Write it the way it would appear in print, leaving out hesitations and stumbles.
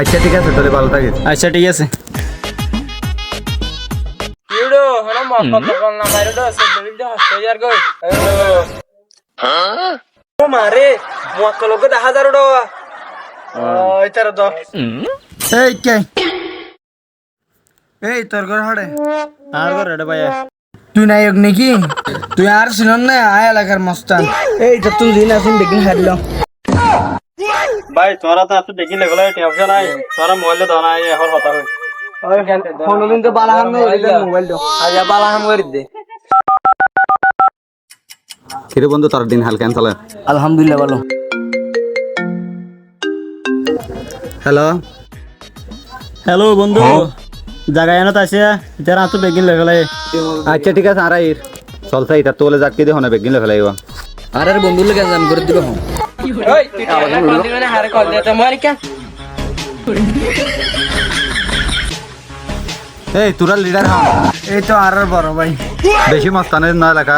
আচ্ছা ঠিক আছে, তাহলে ভালো থাকিস। আচ্ছা ঠিক আছে। ইউডো হলো মত কোন না বাইরে তো আছে দিদি হস্তে যার গই ও মারে মত লোকে 10000 টাকা এটার দাও। এই কে এই তোর ঘর হাড়ে আর করে রে ভাইয়া তুই নায়ক নাকি? তুই আর শুনন না আয় এলাকার মস্তান। এইটা তুই দিন আসুন দেখি হারল। ভাই তোরা তো এত দেখি লেগলে টেনশন নাই, তোরা মোবাইলে দাও না এখন কথা হই। কোনদিন তো বালাহাম নেই মোবাইল দাও। আজ বালাহাম করে দে। কিরে বন্ধু, তোর দিন হাল কেন চলে? আলহামদুলিল্লাহ ভালো। হ্যালো হ্যালো বন্ধু, জায়গা এনে আছে যারা তো বেগিন লেগলে। আচ্ছা ঠিক আছে, আর আইর চলছে এটা তোলে যাকে দিয়ে হনে বেগিন লেখা লাগবে। আর আর বন্ধু লোক জাম করে দিব হম ওই তুই টাকা কল দিবি না হারে কল দে তো মারি কেন? এই তোরা লিডার হ। এই তো আর বড় ভাই বেশি মস্তানের না এলাকা।